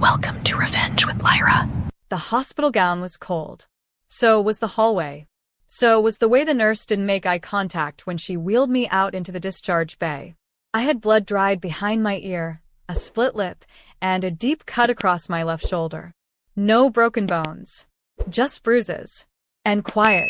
Welcome to Revenge with Lyra. The hospital gown was cold. So was the hallway. So was the way the nurse didn't make eye contact when she wheeled me out into the discharge bay. I had blood dried behind my ear, a split lip, and a deep cut across my left shoulder. No broken bones. Just bruises. And quiet.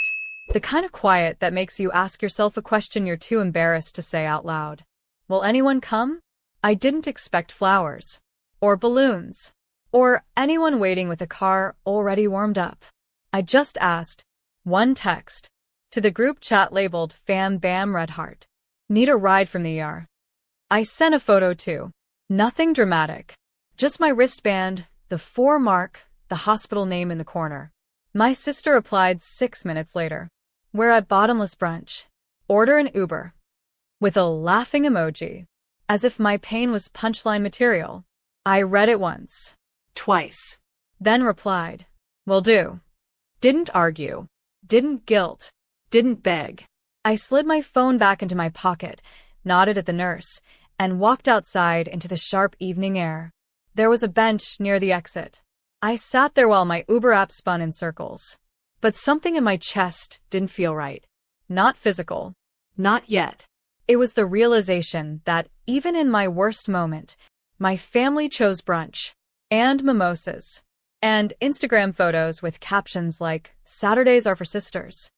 The kind of quiet that makes you ask yourself a question you're too embarrassed to say out loud. Will anyone come? I didn't expect flowers. Or balloons. Or anyone waiting with a car already warmed up. I just asked, one text, to the group chat labeled Fam Bam Red Heart. Need a ride from the ER. I sent a photo too. Nothing dramatic. Just my wristband, the 4 mark, the hospital name in the corner. My sister replied 6 minutes later. We're at bottomless brunch. Order an Uber. With a laughing emoji. As if my pain was punchline material. I read it once. Twice. Then replied, will do. Didn't argue. Didn't guilt. Didn't beg. I slid my phone back into my pocket, nodded at the nurse, and walked outside into the sharp evening air. There was a bench near the exit. I sat there while my Uber app spun in circles. But something in my chest didn't feel right. Not physical. Not yet. It was the realization that even in my worst moment, my family chose brunch. And mimosas. And Instagram photos with captions like, Saturdays are for sisters.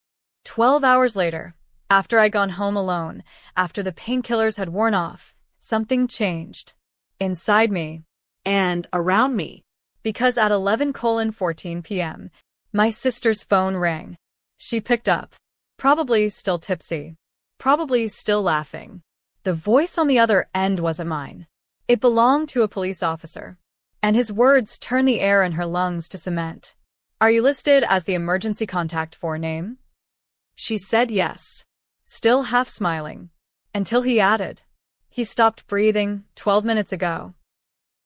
12 hours later, after I'd gone home alone, after the painkillers had worn off, something changed. Inside me. And around me. Because at 11:14 p.m., my sister's phone rang. She picked up. Probably still tipsy. Probably still laughing. The voice on the other end wasn't mine. It belonged to a police officer. And his words turned the air in her lungs to cement. Are you listed as the emergency contact for name? She said yes, still half smiling, until he added, he stopped breathing 12 minutes ago.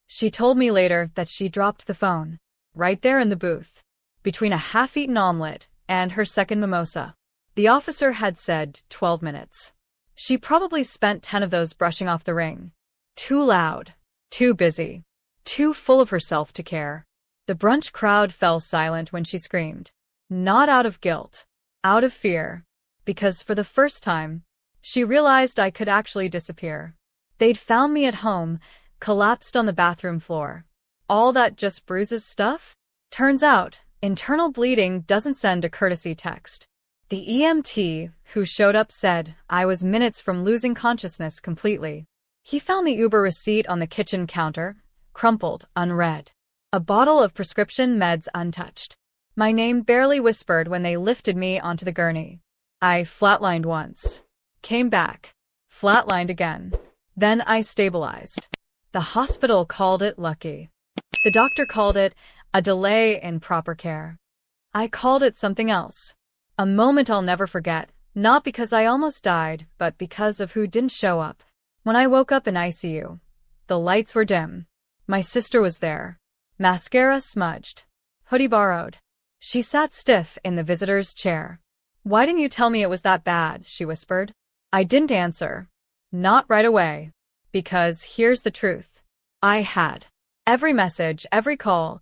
She told me later that she dropped the phone, right there in the booth, between a half-eaten omelet and her second mimosa. The officer had said 12 minutes. She probably spent 10 of those brushing off the ring. Too loud, too busy. Too full of herself to care. The brunch crowd fell silent when she screamed. Not out of guilt. Out of fear. Because for the first time, she realized I could actually disappear. They'd found me at home, collapsed on the bathroom floor. All that just bruises stuff? Turns out, internal bleeding doesn't send a courtesy text. The EMT who showed up said I was minutes from losing consciousness completely. He found the Uber receipt on the kitchen counter, crumpled, unread. A bottle of prescription meds untouched. My name barely whispered when they lifted me onto the gurney. I flatlined once. Came back. Flatlined again. Then I stabilized. The hospital called it lucky. The doctor called it a delay in proper care. I called it something else. A moment I'll never forget, not because I almost died, but because of who didn't show up. When I woke up in ICU, the lights were dim. My sister was there. Mascara smudged. Hoodie borrowed. She sat stiff in the visitor's chair. Why didn't you tell me it was that bad? She whispered. I didn't answer. Not right away. Because here's the truth. I had. Every message, every call,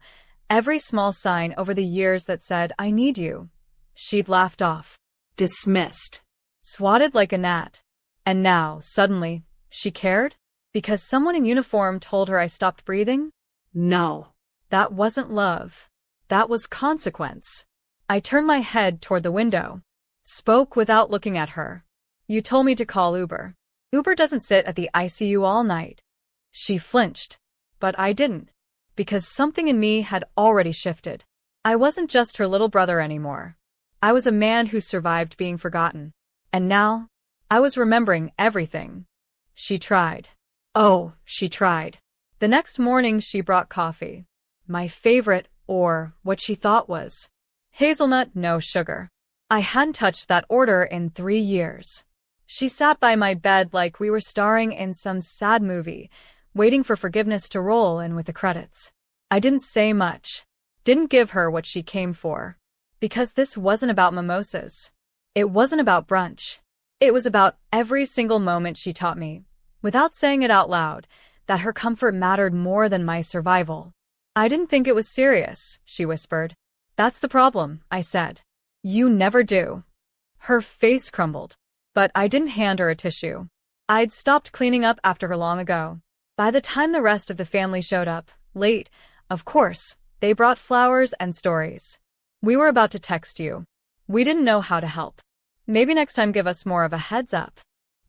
every small sign over the years that said, I need you. She'd laughed off. Dismissed. Swatted like a gnat. And now, suddenly, she cared? Because someone in uniform told her I stopped breathing? No. That wasn't love. That was consequence. I turned my head toward the window. Spoke without looking at her. You told me to call Uber. Uber doesn't sit at the ICU all night. She flinched. But I didn't. Because something in me had already shifted. I wasn't just her little brother anymore. I was a man who survived being forgotten. And now, I was remembering everything. She tried. Oh, she tried. The next morning she brought coffee. My favorite, or what she thought was. Hazelnut, no sugar. I hadn't touched that order in 3 years. She sat by my bed like we were starring in some sad movie, waiting for forgiveness to roll in with the credits. I didn't say much. Didn't give her what she came for. Because this wasn't about mimosas. It wasn't about brunch. It was about every single moment she taught me, without saying it out loud, that her comfort mattered more than my survival. I didn't think it was serious, she whispered. That's the problem, I said. You never do. Her face crumbled. But I didn't hand her a tissue. I'd stopped cleaning up after her long ago. By the time the rest of the family showed up, late, of course, they brought flowers and stories. We were about to text you. We didn't know how to help. Maybe next time give us more of a heads up.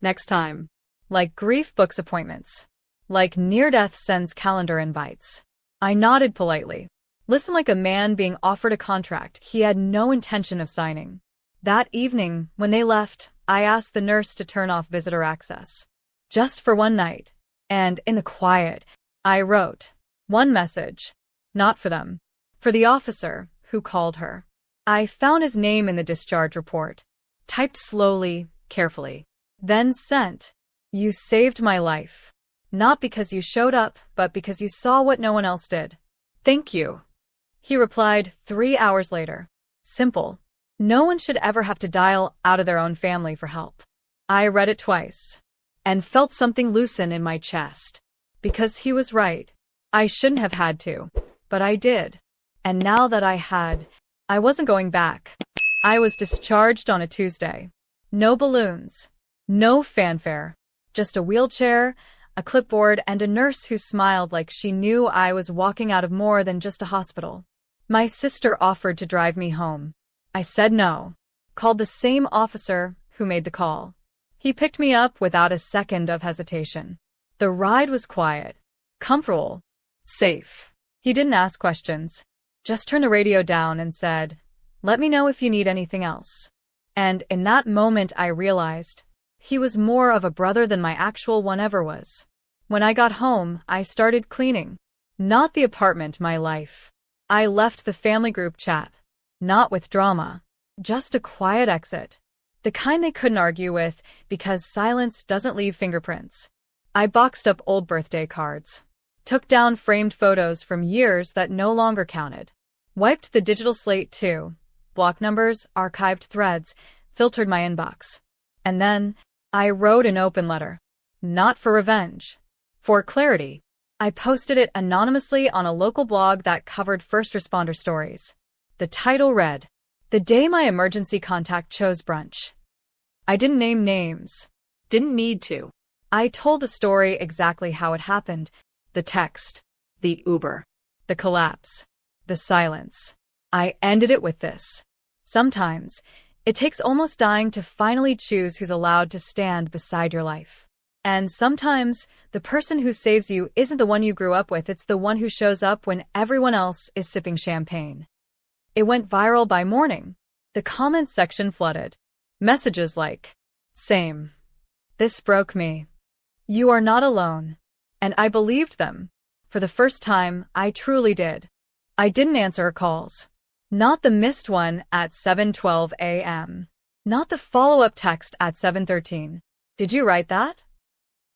Next time. Like grief books appointments. Like near-death sends calendar invites. I nodded politely. Listen, like a man being offered a contract he had no intention of signing. That evening, when they left, I asked the nurse to turn off visitor access. Just for one night. And in the quiet, I wrote one message. Not for them. For the officer who called her. I found his name in the discharge report. Typed slowly, carefully. Then sent. You saved my life. Not because you showed up, but because you saw what no one else did. Thank you. He replied 3 hours later. Simple. No one should ever have to dial out of their own family for help. I read it twice. And felt something loosen in my chest. Because he was right. I shouldn't have had to. But I did. And now that I had, I wasn't going back. I was discharged on a Tuesday. No balloons. No fanfare. Just a wheelchair, a clipboard, and a nurse who smiled like she knew I was walking out of more than just a hospital. My sister offered to drive me home. I said no. Called the same officer who made the call. He picked me up without a second of hesitation. The ride was quiet, comfortable, safe. He didn't ask questions. Just turned the radio down and said, "Let me know if you need anything else." And in that moment I realized he was more of a brother than my actual one ever was. When I got home, I started cleaning. Not the apartment, my life. I left the family group chat. Not with drama. Just a quiet exit. The kind they couldn't argue with because silence doesn't leave fingerprints. I boxed up old birthday cards. Took down framed photos from years that no longer counted. Wiped the digital slate too. Blocked numbers, archived threads, filtered my inbox. And then, I wrote an open letter. Not for revenge. For clarity. I posted it anonymously on a local blog that covered first responder stories. The title read, "The day my emergency contact chose brunch." I didn't name names. Didn't need to. I told the story exactly how it happened. The text. The Uber. The collapse. The silence. I ended it with this. Sometimes, it takes almost dying to finally choose who's allowed to stand beside your life. And sometimes, the person who saves you isn't the one you grew up with, it's the one who shows up when everyone else is sipping champagne. It went viral by morning. The comments section flooded. Messages like, "Same. This broke me. You are not alone." And I believed them. For the first time, I truly did. I didn't answer her calls. Not the missed one at 7:12 a.m. Not the follow-up text at 7:13. "Did you write that?"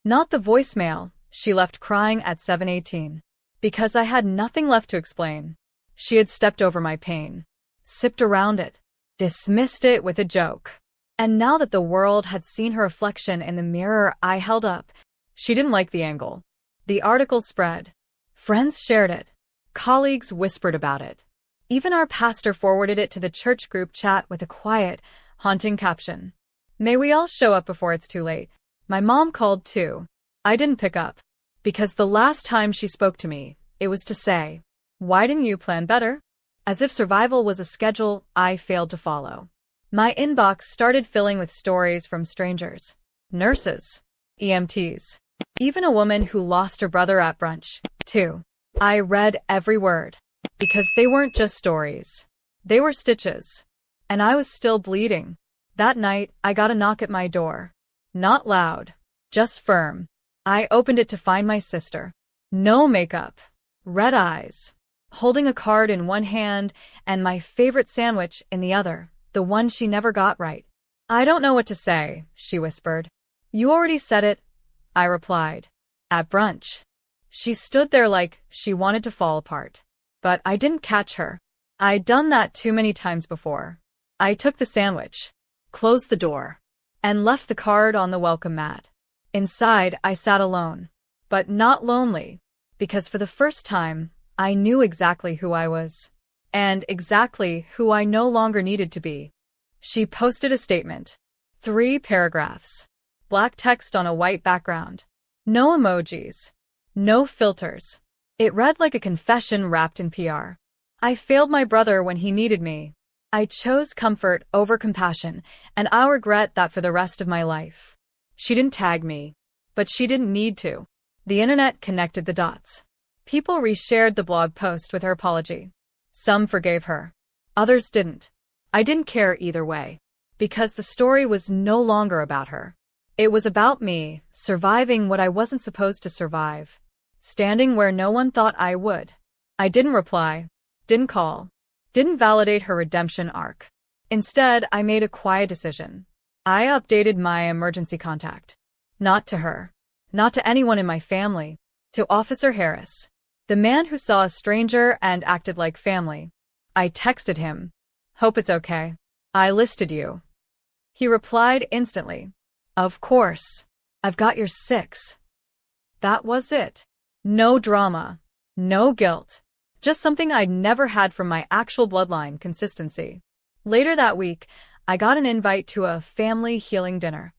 Not the voicemail she left crying at 7:18. Because I had nothing left to explain. She had stepped over my pain. Sipped around it. Dismissed it with a joke. And now that the world had seen her reflection in the mirror I held up, she didn't like the angle. The article spread. Friends shared it. Colleagues whispered about it. Even our pastor forwarded it to the church group chat with a quiet, haunting caption. "May we all show up before it's too late." My mom called too. I didn't pick up. Because the last time she spoke to me, it was to say, "Why didn't you plan better?" As if survival was a schedule I failed to follow. My inbox started filling with stories from strangers. Nurses. EMTs. Even a woman who lost her brother at brunch, too. I read every word. Because they weren't just stories. They were stitches. And I was still bleeding. That night, I got a knock at my door. Not loud. Just firm. I opened it to find my sister. No makeup. Red eyes. Holding a card in one hand and my favorite sandwich in the other, the one she never got right. "I don't know what to say," she whispered. "You already said it," I replied. "At brunch." She stood there like she wanted to fall apart. But I didn't catch her. I'd done that too many times before. I took the sandwich, closed the door, and left the card on the welcome mat. Inside, I sat alone. But not lonely. Because for the first time, I knew exactly who I was. And exactly who I no longer needed to be. She posted a statement. 3 paragraphs. Black text on a white background. No emojis. No filters. It read like a confession wrapped in PR. I failed my brother when he needed me. I chose comfort over compassion, and I'll regret that for the rest of my life. She didn't tag me, but she didn't need to. The internet connected the dots. People reshared the blog post with her apology. Some forgave her. Others didn't. I didn't care either way, because the story was no longer about her. It was about me, surviving what I wasn't supposed to survive. Standing where no one thought I would. I didn't reply, didn't call, didn't validate her redemption arc. Instead, I made a quiet decision. I updated my emergency contact. Not to her. Not to anyone in my family. To Officer Harris. The man who saw a stranger and acted like family. I texted him. Hope it's okay. I listed you. He replied instantly. Of course. I've got your 6. That was it. No drama. No guilt. Just something I'd never had from my actual bloodline consistency. Later that week, I got an invite to a family healing dinner.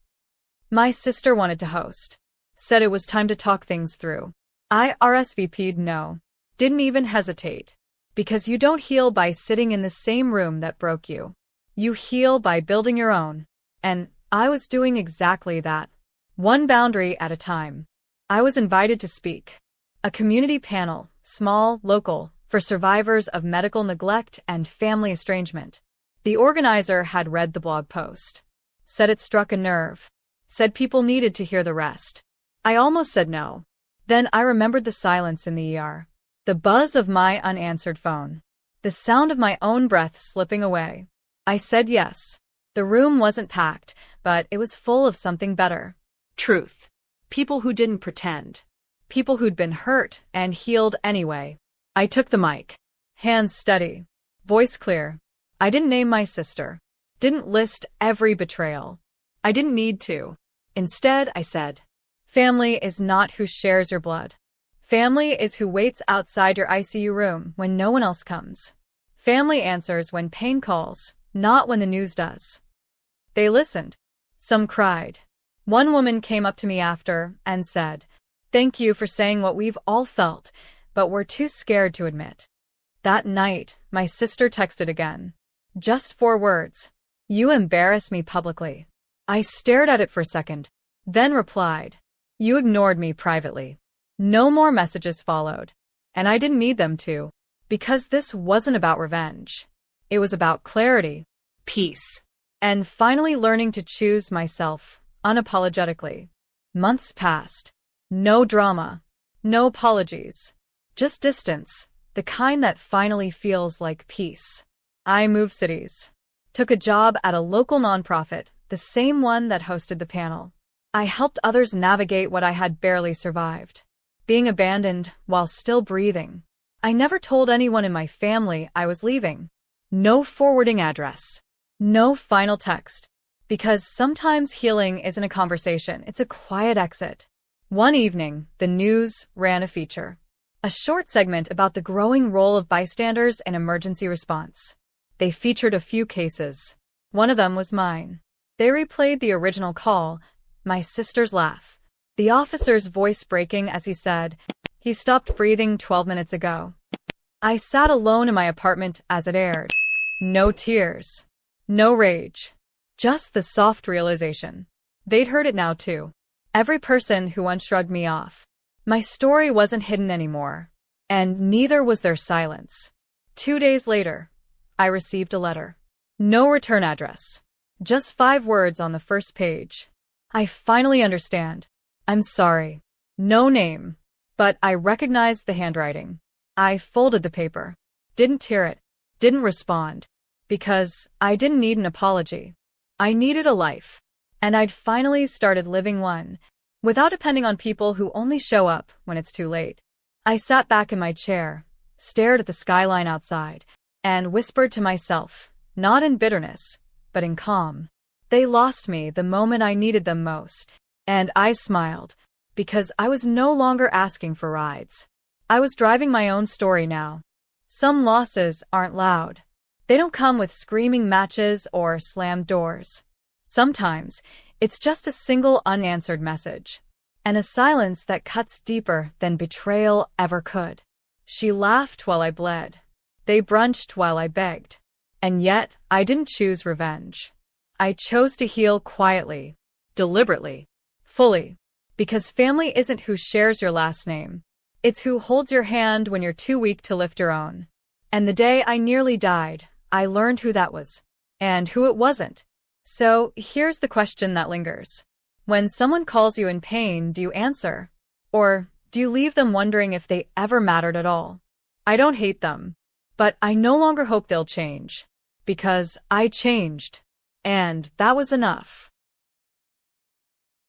My sister wanted to host. Said it was time to talk things through. I RSVP'd no. Didn't even hesitate. Because you don't heal by sitting in the same room that broke you. You heal by building your own. And I was doing exactly that. One boundary at a time. I was invited to speak. A community panel, small, local, for survivors of medical neglect and family estrangement. The organizer had read the blog post. Said it struck a nerve. Said people needed to hear the rest. I almost said no. Then I remembered the silence in the ER. The buzz of my unanswered phone. The sound of my own breath slipping away. I said yes. The room wasn't packed, but it was full of something better. Truth. People who didn't pretend. People who'd been hurt and healed anyway. I took the mic. Hands steady. Voice clear. I didn't name my sister. Didn't list every betrayal. I didn't need to. Instead, I said, family is not who shares your blood. Family is who waits outside your ICU room when no one else comes. Family answers when pain calls, not when the news does. They listened. Some cried. One woman came up to me after and said, thank you for saying what we've all felt, but we're too scared to admit. That night, my sister texted again. Just 4 words. You embarrass me publicly. I stared at it for a second, then replied. You ignored me privately. No more messages followed. And I didn't need them to, because this wasn't about revenge. It was about clarity, peace, and finally learning to choose myself unapologetically. Months passed. No drama. No apologies. Just distance, the kind that finally feels like peace. I moved cities. Took a job at a local nonprofit, the same one that hosted the panel. I helped others navigate what I had barely survived. Being abandoned while still breathing. I never told anyone in my family I was leaving. No forwarding address. No final text. Because sometimes healing isn't a conversation, it's a quiet exit. One evening, the news ran a feature. A short segment about the growing role of bystanders in emergency response. They featured a few cases. One of them was mine. They replayed the original call, my sister's laugh. The officer's voice breaking as he said, he stopped breathing 12 minutes ago. I sat alone in my apartment as it aired. No tears. No rage. Just the soft realization. They'd heard it now too. Every person who once shrugged me off. My story wasn't hidden anymore. And neither was their silence. 2 days later, I received a letter. No return address. Just 5 words on the first page. I finally understand. I'm sorry. No name. But I recognized the handwriting. I folded the paper. Didn't tear it. Didn't respond. Because I didn't need an apology. I needed a life. And I'd finally started living one, without depending on people who only show up when it's too late. I sat back in my chair, stared at the skyline outside, and whispered to myself, not in bitterness, but in calm. They lost me the moment I needed them most, and I smiled, because I was no longer asking for rides. I was driving my own story now. Some losses aren't loud. They don't come with screaming matches or slammed doors. Sometimes, it's just a single unanswered message. And a silence that cuts deeper than betrayal ever could. She laughed while I bled. They brunched while I begged. And yet, I didn't choose revenge. I chose to heal quietly, deliberately, fully. Because family isn't who shares your last name. It's who holds your hand when you're too weak to lift your own. And the day I nearly died, I learned who that was. And who it wasn't. So, here's the question that lingers. When someone calls you in pain, do you answer? Or do you leave them wondering if they ever mattered at all? I don't hate them. But I no longer hope they'll change. Because I changed. And that was enough.